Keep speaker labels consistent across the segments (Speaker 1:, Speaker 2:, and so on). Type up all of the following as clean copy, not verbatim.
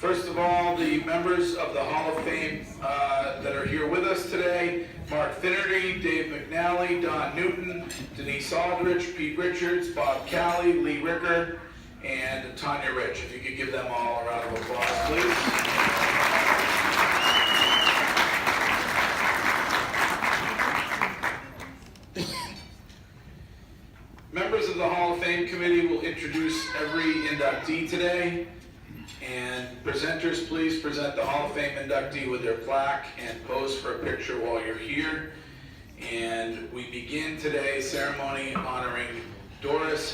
Speaker 1: First of all, the members of the Hall of Fame that are here with us today: Mark Finnerty, Dave McNally, Don Newton, Denise Aldrich, Pete Richards, Bob Calley, Lee Rickard, and Tanya Rich. If you could give them all a round of applause, please. Members of the Hall of Fame committee will introduce every inductee today. And presenters, please present the Hall of Fame inductee with their plaque and pose for a picture while you're here. And we begin today's ceremony honoring Doris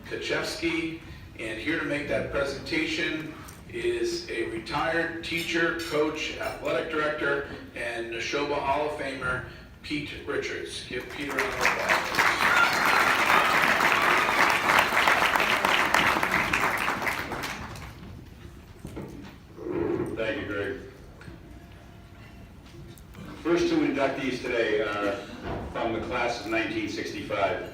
Speaker 1: Kachevsky. And here to make that presentation is a retired teacher, coach, athletic director, and Nashoba Hall of Famer, Pete Richards. Give Peter a round of applause.
Speaker 2: Thank you, Greg. First two inductees today are from the class of 1965.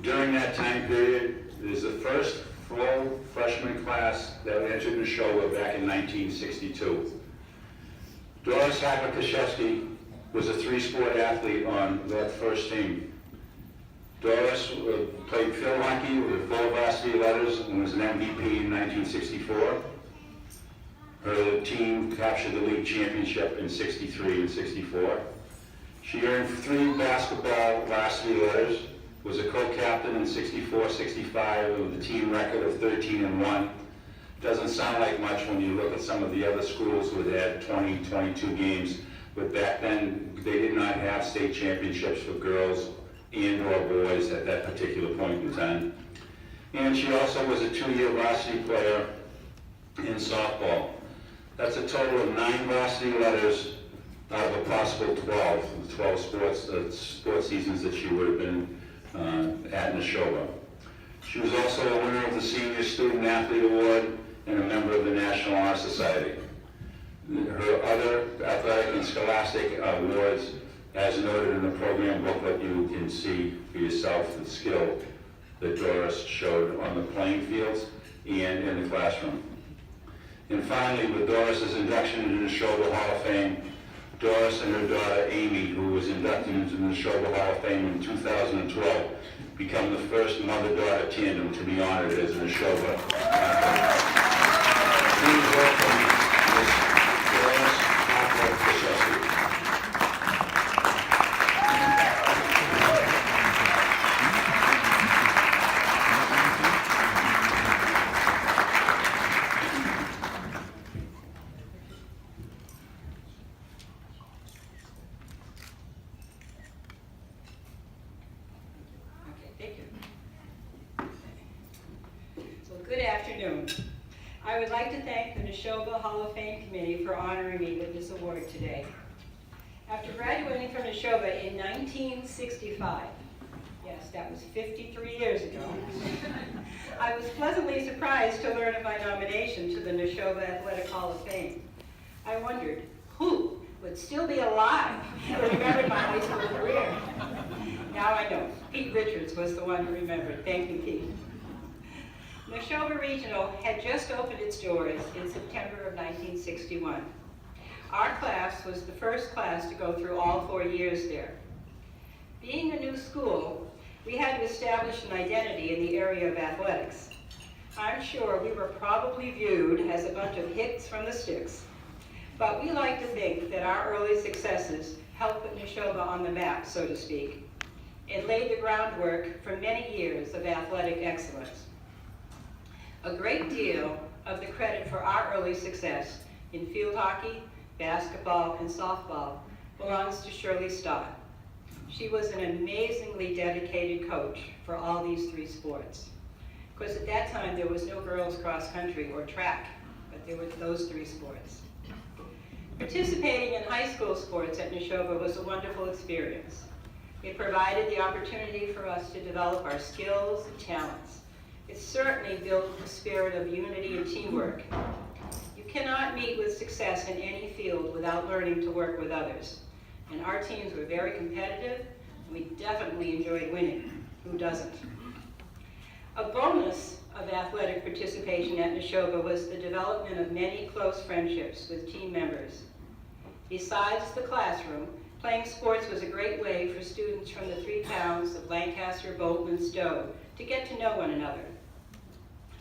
Speaker 2: During that time period, it is the first full freshman class that entered Nashoba back in 1962. Doris Kachevsky was a three-sport athlete on that first team. Doris played field hockey with full varsity letters and was an MVP in 1964. Her team captured the league championship in 63 and 64. She earned 3 basketball varsity letters, was a co-captain in 64, 65 with a team record of 13 and 1. Doesn't sound like much when you look at some of the other schools who had 20, 22 games, but back then they did not have state championships for girls and or boys at that particular point in time. And she also was a 2-year varsity player in softball. That's a total of 9 varsity letters out of a possible 12 sports seasons that she would have been at Nashoba. She was also a winner of the Senior Student Athlete Award and a member of the National Honor Society. Her other athletic and scholastic awards, as noted in the program booklet, you can see for yourself the skill that Doris showed on the playing fields and in the classroom. And finally, with Doris's induction into the Nashoba Hall of Fame, Doris and her daughter Amy, who was inducted into the Nashoba Hall of Fame in 2012, become the first mother-daughter tandem to be honored as a Nashoba. Please welcome Ms. Doris Kachevsky.
Speaker 3: I would like to thank the Nashoba Hall of Fame Committee for honoring me with this award today. After graduating from Nashoba in 1965, yes, that was 53 years ago, I was pleasantly surprised to learn of my nomination to the Nashoba Athletic Hall of Fame. I wondered who would still be alive who remembered my high school career. Now I know. Pete Richards was the one who remembered. Thank you, Pete. Nashoba Regional had just opened its doors in September of 1961. Our class was the first class to go through all 4 years there. Being a new school, we had to establish an identity in the area of athletics. I'm sure we were probably viewed as a bunch of hits from the sticks, but we like to think that our early successes helped put Nashoba on the map, so to speak, and laid the groundwork for many years of athletic excellence. A great deal of the credit for our early success in field hockey, basketball, and softball belongs to Shirley Stott. She was an amazingly dedicated coach for all these 3 sports. Because at that time there was no girls cross country or track, but there were those 3 sports. Participating in high school sports at Nashoba was a wonderful experience. It provided the opportunity for us to develop our skills and talents. It certainly built a spirit of unity and teamwork. You cannot meet with success in any field without learning to work with others. And our teams were very competitive, and we definitely enjoyed winning. Who doesn't? A bonus of athletic participation at Nashoba was the development of many close friendships with team members. Besides the classroom, playing sports was a great way for students from the 3 towns of Lancaster, Bolton, and Stowe to get to know one another.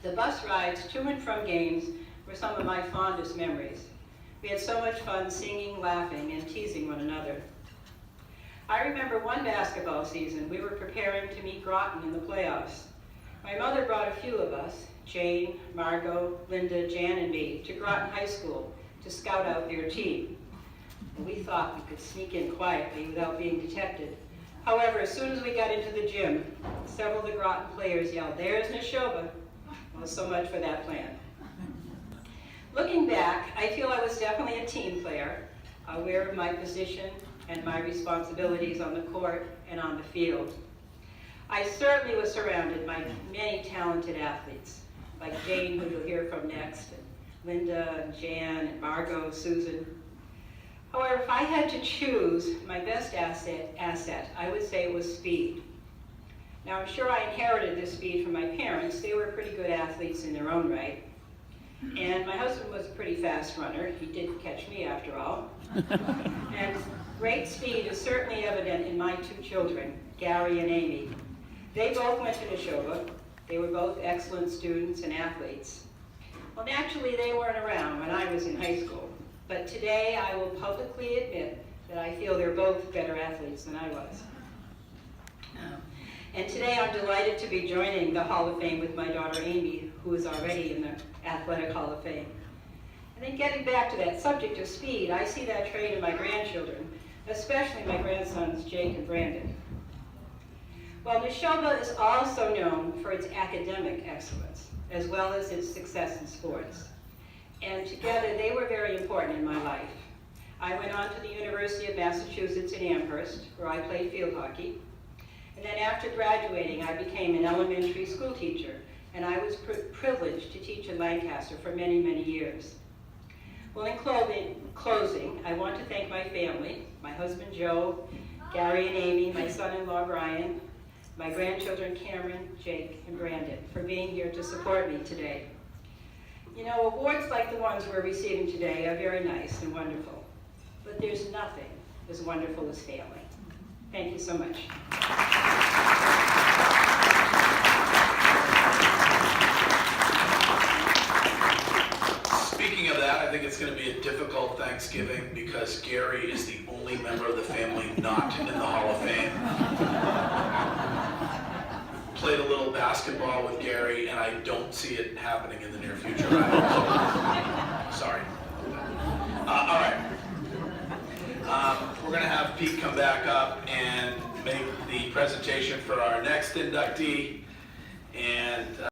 Speaker 3: The bus rides to and from games were some of my fondest memories. We had so much fun singing, laughing, and teasing one another. I remember one basketball season, we were preparing to meet Groton in the playoffs. My mother brought a few of us, Jane, Margot, Linda, Jan, and me, to Groton High School to scout out their team. And we thought we could sneak in quietly without being detected. However, as soon as we got into the gym, several of the Groton players yelled, "There's Nashoba." Well, so much for that plan. Looking back, I feel I was definitely a team player, aware of my position and my responsibilities on the court and on the field. I certainly was surrounded by many talented athletes, like Jane, who you'll hear from next, and Linda, and Jan, and Margot, Susan. However, if I had to choose my best asset, I would say it was speed. Now, I'm sure I inherited this speed from my parents. They were pretty good athletes in their own right. And my husband was a pretty fast runner. He did catch me after all. And great speed is certainly evident in my 2 children, Gary and Amy. They both went to Nashoba. They were both excellent students and athletes. Well, naturally, they weren't around when I was in high school. But today, I will publicly admit that I feel they're both better athletes than I was. And today, I'm delighted to be joining the Hall of Fame with my daughter, Amy, who is already in the Athletic Hall of Fame. And then getting back to that subject of speed, I see that trait in my grandchildren, especially my grandsons, Jake and Brandon. Well, Nashoba is also known for its academic excellence, as well as its success in sports. And together, they were very important in my life. I went on to the University of Massachusetts in Amherst, where I played field hockey. And then after graduating, I became an elementary school teacher, and I was privileged to teach in Lancaster for many, many years. Well, in closing, I want to thank my family, my husband Joe, Gary and Amy, my son-in-law Brian, my grandchildren Cameron, Jake, and Brandon, for being here to support me today. You know, awards like the ones we're receiving today are very nice and wonderful, but there's nothing as wonderful as family. Thank you so much.
Speaker 1: Speaking of that, I think it's going to be a difficult Thanksgiving because Gary is the only member of the family not in the Hall of Fame. Played a little basketball with Gary, and I don't see it happening in the near future. Sorry. All right. We're going to have Pete come back up and make the presentation for our next inductee. And